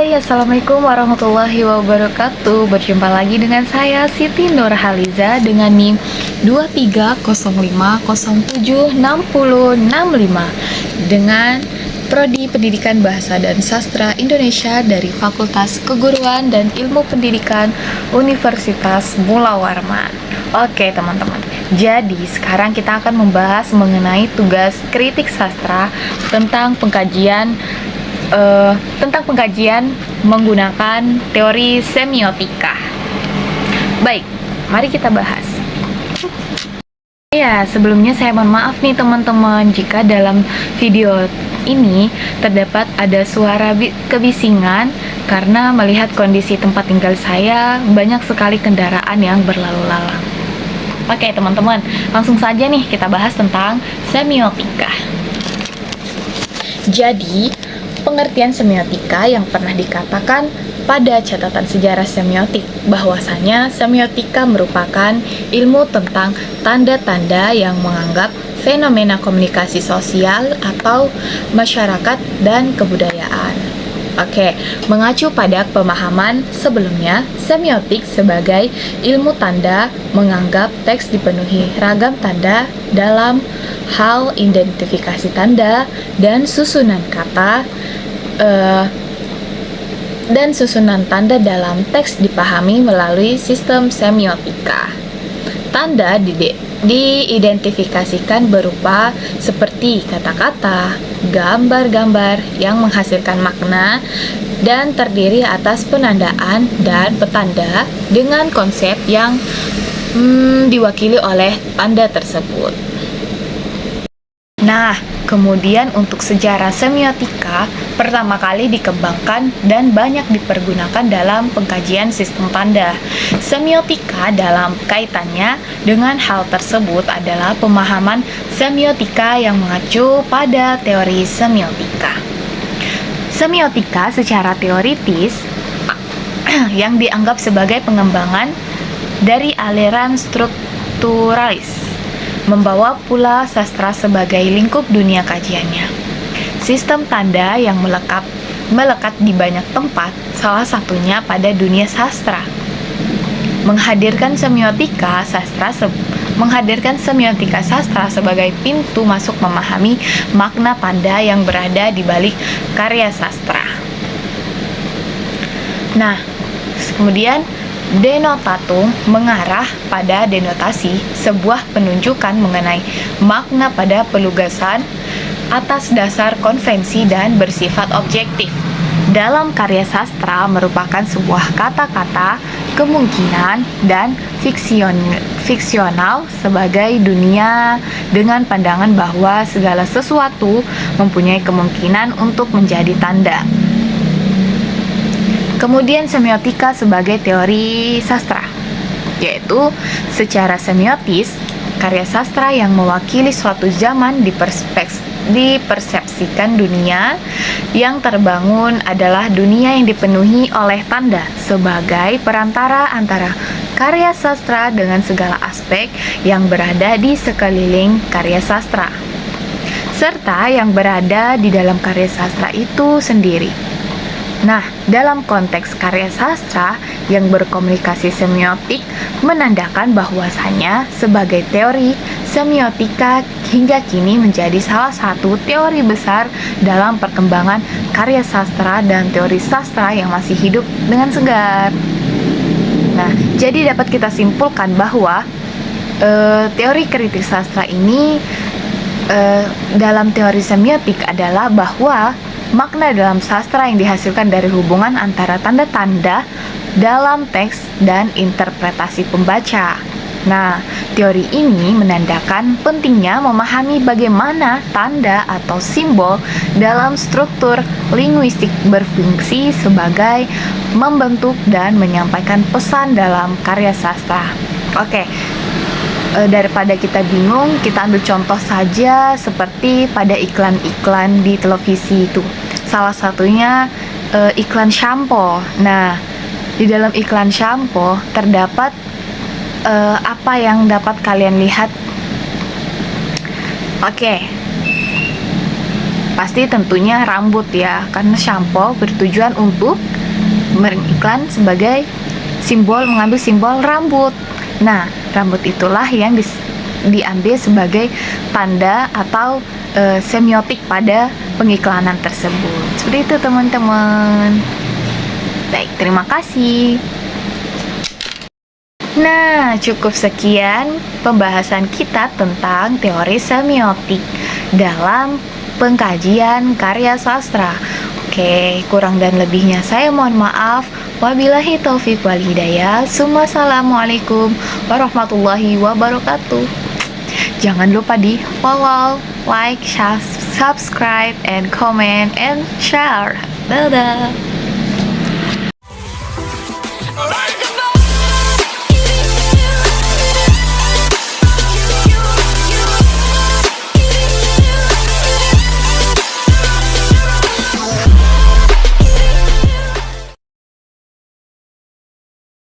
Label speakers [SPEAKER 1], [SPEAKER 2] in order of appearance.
[SPEAKER 1] Hai, Assalamualaikum warahmatullahi wabarakatuh. Berjumpa lagi dengan saya Siti Nurhaliza dengan NIM 2305076065 dengan Prodi Pendidikan Bahasa dan Sastra Indonesia dari Fakultas Keguruan dan Ilmu Pendidikan Universitas Mula Warman. Oke teman-teman, jadi sekarang kita akan membahas mengenai tugas kritik sastra tentang pengkajian menggunakan teori semiotika. Baik, mari kita bahas. Ya, sebelumnya saya mohon maaf nih teman-teman jika dalam video ini terdapat ada suara kebisingan karena melihat kondisi tempat tinggal saya banyak sekali kendaraan yang berlalu lalang. Oke teman-teman, langsung saja nih kita bahas tentang semiotika. Jadi, pengertian semiotika yang pernah dikatakan pada catatan sejarah semiotik bahwasanya semiotika merupakan ilmu tentang tanda-tanda yang menganggap fenomena komunikasi sosial atau masyarakat dan kebudayaan. Oke, mengacu pada pemahaman sebelumnya, semiotik sebagai ilmu tanda menganggap teks dipenuhi ragam tanda dalam hal identifikasi tanda dan susunan kata dan susunan tanda dalam teks dipahami melalui sistem semiotika. Tanda diidentifikasikan berupa seperti kata-kata, gambar-gambar yang menghasilkan makna dan terdiri atas penandaan dan petanda dengan konsep yang diwakili oleh tanda tersebut. Nah, kemudian untuk sejarah semiotika pertama kali dikembangkan dan banyak dipergunakan dalam pengkajian sistem tanda. Semiotika dalam kaitannya dengan hal tersebut adalah pemahaman semiotika yang mengacu pada teori semiotika. Semiotika secara teoritis yang dianggap sebagai pengembangan dari aliran strukturalis, membawa pula sastra sebagai lingkup dunia kajiannya. Sistem tanda yang melekat di banyak tempat, salah satunya pada dunia sastra. Menghadirkan semiotika sastra sebagai pintu masuk memahami makna tanda yang berada di balik karya sastra. Nah, kemudian denotatum mengarah pada denotasi, sebuah penunjukan mengenai makna pada pelugasan atas dasar konvensi dan bersifat objektif. Dalam karya sastra merupakan sebuah kata-kata, kemungkinan, dan fiksional sebagai dunia dengan pandangan bahwa segala sesuatu mempunyai kemungkinan untuk menjadi tanda. Kemudian semiotika sebagai teori sastra, yaitu secara semiotis, karya sastra yang mewakili suatu zaman dipersepsikan dunia yang terbangun adalah dunia yang dipenuhi oleh tanda sebagai perantara antara karya sastra dengan segala aspek yang berada di sekeliling karya sastra, serta yang berada di dalam karya sastra itu sendiri. Nah, dalam konteks karya sastra yang berkomunikasi semiotik menandakan bahwasanya sebagai teori, semiotika hingga kini menjadi salah satu teori besar dalam perkembangan karya sastra dan teori sastra yang masih hidup dengan segar. Nah, jadi dapat kita simpulkan bahwa teori kritik sastra ini dalam teori semiotik adalah bahwa makna dalam sastra yang dihasilkan dari hubungan antara tanda-tanda dalam teks dan interpretasi pembaca. Nah, teori ini menandakan pentingnya memahami bagaimana tanda atau simbol dalam struktur linguistik berfungsi sebagai membentuk dan menyampaikan pesan dalam karya sastra. Oke. Daripada kita bingung, kita ambil contoh saja seperti pada iklan-iklan di televisi itu. Salah satunya iklan shampoo. Nah, di dalam iklan shampoo terdapat apa yang dapat kalian lihat? Oke. Pasti tentunya rambut ya, karena shampoo bertujuan untuk beriklan sebagai mengambil simbol rambut. Nah, rambut itulah yang diambil sebagai tanda atau semiotik pada pengiklanan tersebut. Seperti itu teman-teman. Baik, terima kasih. Nah, cukup sekian pembahasan kita tentang teori semiotik dalam pengkajian karya sastra. Oke, kurang dan lebihnya saya mohon maaf. Wabillahi taufiq wal hidayah. Assalamualaikum warahmatullahi wabarakatuh. Jangan lupa di follow, like, subscribe, and comment, and share. Dadah!